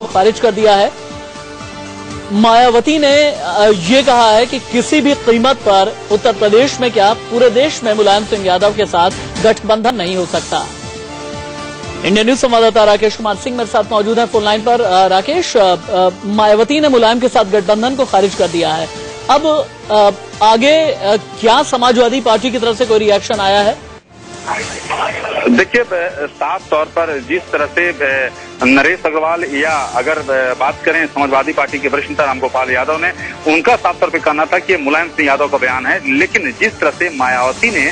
खारिज कर दिया है। मायावती ने ये कहा है कि किसी भी कीमत पर उत्तर प्रदेश में क्या पूरे देश में मुलायम सिंह यादव के साथ गठबंधन नहीं हो सकता। इंडियन न्यूज संवाददाता राकेश कुमार सिंह मेरे साथ मौजूद है फोन लाइन पर। राकेश, मायावती ने मुलायम के साथ गठबंधन को खारिज कर दिया है। अब आगे क्या समाजवादी पार्टी की तरफ से कोई रिएक्शन आया है? देखिए, साफ तौर पर जिस तरह से नरेश अग्रवाल या अगर बात करें समाजवादी पार्टी के वरिष्ठ नेता रामगोपाल यादव ने, उनका साफ तौर पर कहना था कि मुलायम सिंह यादव का बयान है। लेकिन जिस तरह से मायावती ने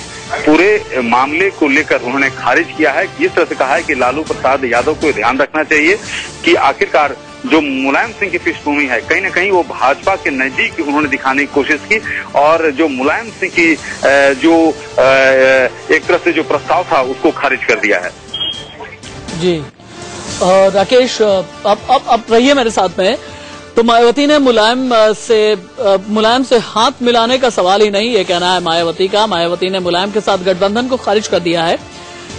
पूरे मामले को लेकर उन्होंने खारिज किया है, जिस तरह से कहा है कि लालू प्रसाद यादव को ध्यान रखना चाहिए कि आखिरकार जो मुलायम सिंह की पृष्ठभूमि है कहीं न कहीं वो भाजपा के नजदीक उन्होंने दिखाने की कोशिश की, और जो मुलायम सिंह की जो एक तरह से जो प्रस्ताव था उसको खारिज कर दिया है। जी राकेश, अब रहिए मेरे साथ में। तो मायावती ने मुलायम से हाथ मिलाने का सवाल ही नहीं, ये कहना है मायावती का। मायावती ने मुलायम के साथ गठबंधन को खारिज कर दिया है।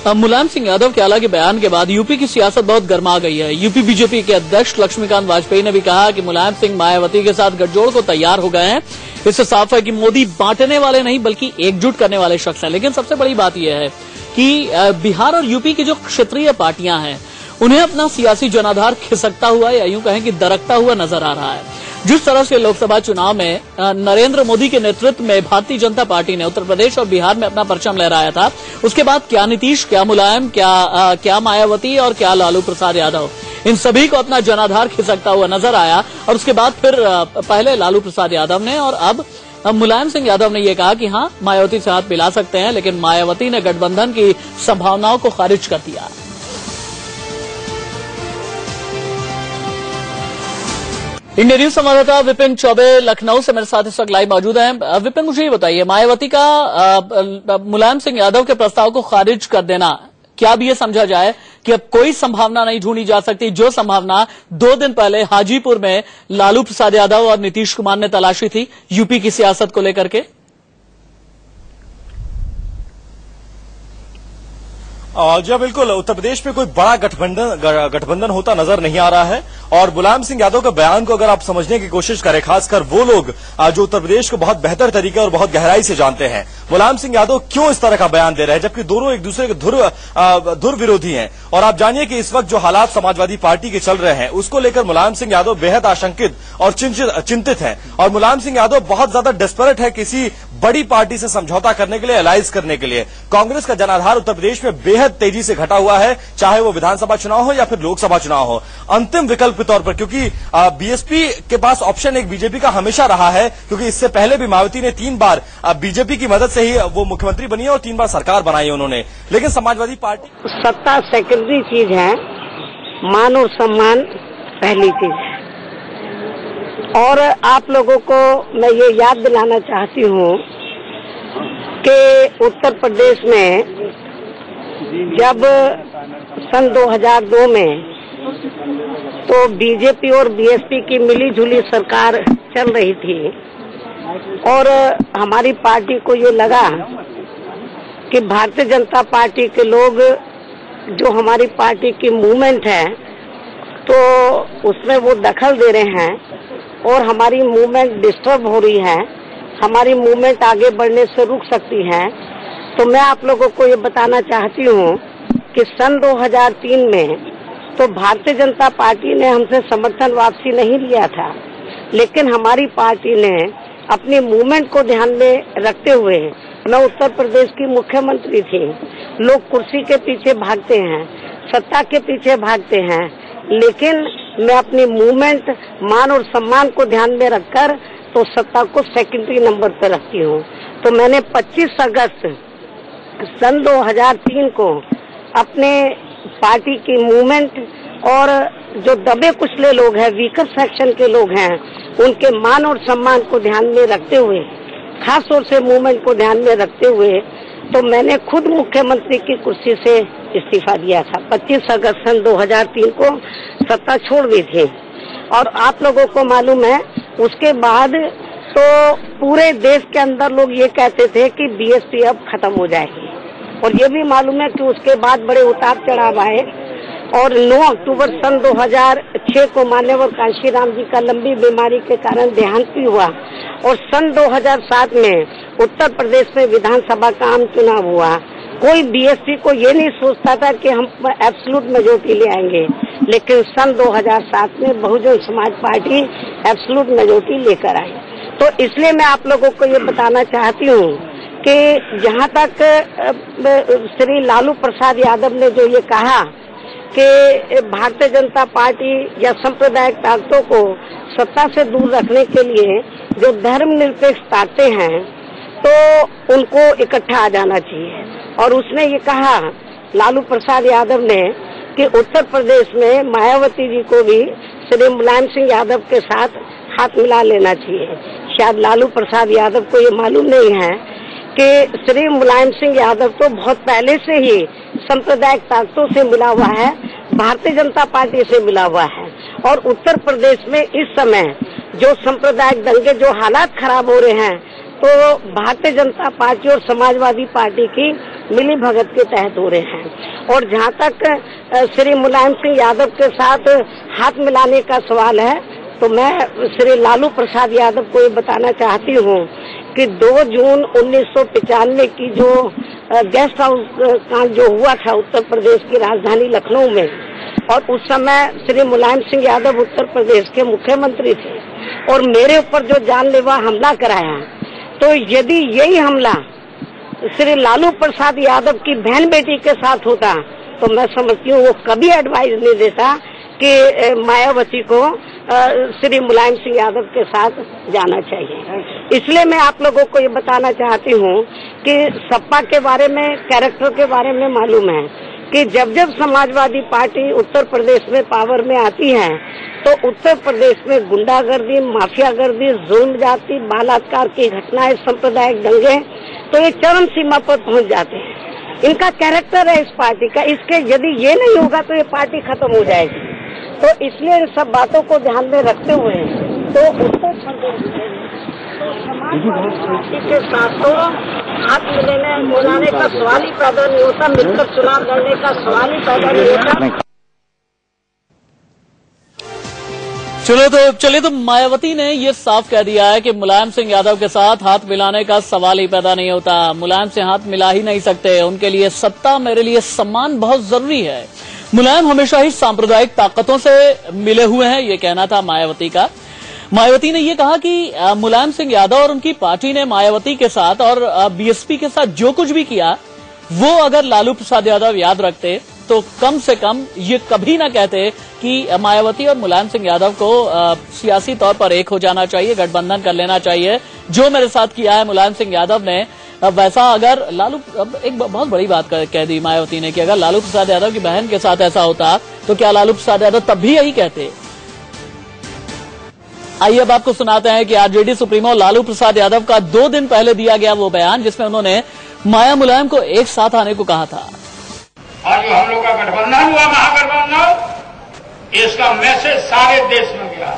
मुलायम सिंह यादव के हालांकि बयान के बाद यूपी की सियासत बहुत गर्मा गई है। यूपी बीजेपी के अध्यक्ष लक्ष्मीकांत वाजपेयी ने भी कहा कि मुलायम सिंह मायावती के साथ गठजोड़ को तैयार हो गए हैं। इससे साफ है कि मोदी बांटने वाले नहीं बल्कि एकजुट करने वाले शख्स हैं। लेकिन सबसे बड़ी बात यह है कि बिहार और यूपी की जो क्षेत्रीय पार्टियां हैं उन्हें अपना सियासी जनाधार खिसकता हुआ या यूं कहें कि दरकता हुआ नजर आ रहा है। जिस तरह से लोकसभा चुनाव में नरेंद्र मोदी के नेतृत्व में भारतीय जनता पार्टी ने उत्तर प्रदेश और बिहार में अपना परचम लहराया था, उसके बाद क्या नीतीश, क्या मुलायम, क्या मायावती और क्या लालू प्रसाद यादव, इन सभी को अपना जनाधार खिसकता हुआ नजर आया। और उसके बाद फिर पहले लालू प्रसाद यादव ने और अब मुलायम सिंह यादव ने यह कहा कि हां, मायावती से हाथ मिला सकते हैं, लेकिन मायावती ने गठबंधन की संभावनाओं को खारिज कर दिया। इंडियन न्यूज संवाददाता विपिन चौबे लखनऊ से मेरे साथ इस वक्त लाइव मौजूद हैं। विपिन, मुझे ये बताइए, मायावती का मुलायम सिंह यादव के प्रस्ताव को खारिज कर देना, क्या अब ये समझा जाए कि अब कोई संभावना नहीं ढूंढी जा सकती जो संभावना 2 दिन पहले हाजीपुर में लालू प्रसाद यादव और नीतीश कुमार ने तलाशी थी यूपी की सियासत को लेकर के? जी बिल्कुल, उत्तर प्रदेश में कोई बड़ा गठबंधन होता नजर नहीं आ रहा है। और मुलायम सिंह यादव के बयान को अगर आप समझने की कोशिश करें, खासकर वो लोग जो उत्तर प्रदेश को बहुत बेहतर तरीके और बहुत गहराई से जानते हैं, मुलायम सिंह यादव क्यों इस तरह का बयान दे रहे हैं, जबकि दोनों एक दूसरे के धुर विरोधी हैं। और आप जानिए कि इस वक्त जो हालात समाजवादी पार्टी के चल रहे हैं उसको लेकर मुलायम सिंह यादव बेहद आशंकित और चिंतित हैं। और मुलायम सिंह यादव बहुत ज्यादा डेस्परेट है किसी बड़ी पार्टी से समझौता करने के लिए, एलाइज करने के लिए। कांग्रेस का जनाधार उत्तर प्रदेश में बेहद तेजी से घटा हुआ है, चाहे वो विधानसभा चुनाव हो या फिर लोकसभा चुनाव हो। अंतिम विकल्प के तौर पर, क्योंकि बीएसपी के पास ऑप्शन एक बीजेपी का हमेशा रहा है, क्योंकि इससे पहले भी मायावती ने 3 बार बीजेपी की मदद से ही वो मुख्यमंत्री बनी है और 3 बार सरकार बनाई उन्होंने। लेकिन समाजवादी पार्टी, सत्ता सेकेंडरी चीज है, मान और सम्मान पहली चीज है। और आप लोगों को मैं ये याद दिलाना चाहती हूँ कि उत्तर प्रदेश में जब सन 2002 में तो बीजेपी और बीएसपी की मिलीजुली सरकार चल रही थी, और हमारी पार्टी को ये लगा कि भारतीय जनता पार्टी के लोग जो हमारी पार्टी की मूवमेंट है तो उसमें वो दखल दे रहे हैं और हमारी मूवमेंट डिस्टर्ब हो रही है, हमारी मूवमेंट आगे बढ़ने से रुक सकती है। तो मैं आप लोगों को ये बताना चाहती हूँ कि सन 2003 में तो भारतीय जनता पार्टी ने हमसे समर्थन वापसी नहीं लिया था, लेकिन हमारी पार्टी ने अपनी मूवमेंट को ध्यान में रखते हुए, मैं उत्तर प्रदेश की मुख्यमंत्री थी, लोग कुर्सी के पीछे भागते हैं, सत्ता के पीछे भागते हैं, लेकिन मैं अपनी मूवमेंट, मान और सम्मान को ध्यान में रखकर तो सत्ता को सेकेंडरी नंबर पर रखती हूँ। तो मैंने 25 अगस्त सन 2003 को अपने पार्टी की मूवमेंट और जो दबे कुचले लोग हैं, वीकर सेक्शन के लोग हैं, उनके मान और सम्मान को ध्यान में रखते हुए, खास तौर से मूवमेंट को ध्यान में रखते हुए, तो मैंने खुद मुख्यमंत्री की कुर्सी से इस्तीफा दिया था। 25 अगस्त सन 2003 को सत्ता छोड़ दी थी। और आप लोगों को मालूम है, उसके बाद तो पूरे देश के अंदर लोग ये कहते थे कि बीएसपी अब खत्म हो जाएगी, और ये भी मालूम है कि उसके बाद बड़े उतार चढ़ाव आए। और 9 अक्टूबर सन 2006 को मान्यवर कांशीराम जी का लंबी बीमारी के कारण देहांत भी हुआ और सन 2007 में उत्तर प्रदेश में विधानसभा का आम चुनाव हुआ। कोई बीएसपी को ये नहीं सोचता था कि हम एब्सोल्यूट मेजोरिटी ले आएंगे, लेकिन सन 2007 में Bahujan Samaj party absolute majority लेकर आई। तो इसलिए मैं आप लोगों को ये बताना चाहती हूँ कि जहाँ तक श्री लालू प्रसाद यादव ने जो ये कहा कि भारतीय जनता पार्टी या सांप्रदायिक ताकतों को सत्ता से दूर रखने के लिए जो धर्मनिरपेक्ष ताकतें हैं तो उनको इकट्ठा आ जाना चाहिए। और उसने ये कहा लालू प्रसाद यादव ने कि उत्तर प्रदेश में मायावती जी को भी श्री मुलायम सिंह यादव के साथ हाथ मिला लेना चाहिए। शायद लालू प्रसाद यादव को ये मालूम नहीं है कि श्री मुलायम सिंह यादव तो बहुत पहले से ही सांप्रदायिक ताकतों से मिला हुआ है, भारतीय जनता पार्टी से मिला हुआ है। और उत्तर प्रदेश में इस समय जो सांप्रदायिक दंगे, जो हालात खराब हो रहे हैं, तो भारतीय जनता पार्टी और समाजवादी पार्टी की मिली भगत के तहत हो रहे हैं। और जहाँ तक श्री मुलायम सिंह यादव के साथ हाथ मिलाने का सवाल है, तो मैं श्री लालू प्रसाद यादव को ये बताना चाहती हूँ कि 2 जून 1995 की जो गेस्ट हाउस कांड जो हुआ था उत्तर प्रदेश की राजधानी लखनऊ में, और उस समय श्री मुलायम सिंह यादव उत्तर प्रदेश के मुख्यमंत्री थे और मेरे ऊपर जो जानलेवा हमला कराया, तो यदि यही हमला श्री लालू प्रसाद यादव की बहन बेटी के साथ होता तो मैं समझती हूँ वो कभी एडवाइस नहीं देता कि मायावती को श्री मुलायम सिंह यादव के साथ जाना चाहिए। इसलिए मैं आप लोगों को ये बताना चाहती हूँ कि सपा के बारे में, कैरेक्टर के बारे में मालूम है कि जब जब समाजवादी पार्टी उत्तर प्रदेश में पावर में आती है तो उत्तर प्रदेश में गुंडागर्दी, माफियागर्दी, जुल्म जाति, बलात्कार की घटनाएं, सांप्रदायिक दंगे तो ये चरम सीमा पर पहुंच जाते हैं। इनका कैरेक्टर है इस पार्टी का। इसके यदि ये नहीं होगा तो ये पार्टी खत्म हो जाएगी। तो इसलिए इन सब बातों को ध्यान में रखते हुए तो उत्तर प्रदेश में समाजवादी पार्टी के साथ तो हाथ मिलाने का सवाल ही पैदा नहीं होता, मिलकर चुनाव लड़ने का सवाल ही पैदा नहीं होता। चलिए तो मायावती ने ये साफ कह दिया है कि मुलायम सिंह यादव के साथ हाथ मिलाने का सवाल ही पैदा नहीं होता। मुलायम से हाथ मिला ही नहीं सकते। उनके लिए सत्ता, मेरे लिए सम्मान बहुत जरूरी है। मुलायम हमेशा ही सांप्रदायिक ताकतों से मिले हुए हैं, ये कहना था मायावती का। मायावती ने यह कहा कि मुलायम सिंह यादव और उनकी पार्टी ने मायावती के साथ और बीएसपी के साथ जो कुछ भी किया वो अगर लालू प्रसाद यादव याद रखते तो कम से कम ये कभी ना कहते कि मायावती और मुलायम सिंह यादव को सियासी तौर पर एक हो जाना चाहिए, गठबंधन कर लेना चाहिए। जो मेरे साथ किया है मुलायम सिंह यादव ने, वैसा अगर लालू, एक बहुत बड़ी बात कह दी मायावती ने कि अगर लालू प्रसाद यादव की बहन के साथ ऐसा होता तो क्या लालू प्रसाद यादव तब भी यही कहते? आइए अब आपको सुनाते हैं कि आरजेडी सुप्रीमो लालू प्रसाद यादव का 2 दिन पहले दिया गया वो बयान जिसमें उन्होंने माया मुलायम को एक साथ आने को कहा था। और जो हम लोग का गठबंधन हुआ, महागठबंधन, इसका मैसेज सारे देश में गया,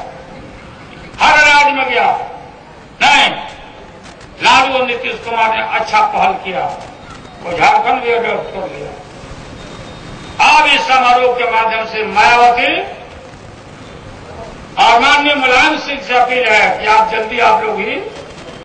हर राज्य में गया। नहीं, लालू और नीतीश कुमार ने अच्छा पहल किया, वो झारखंड भी अडॉप्ट कर लिया। अब इस समारोह के माध्यम से मायावती और माननीय मुलायम सिंह से अपील है कि आप जल्दी, आप लोग ही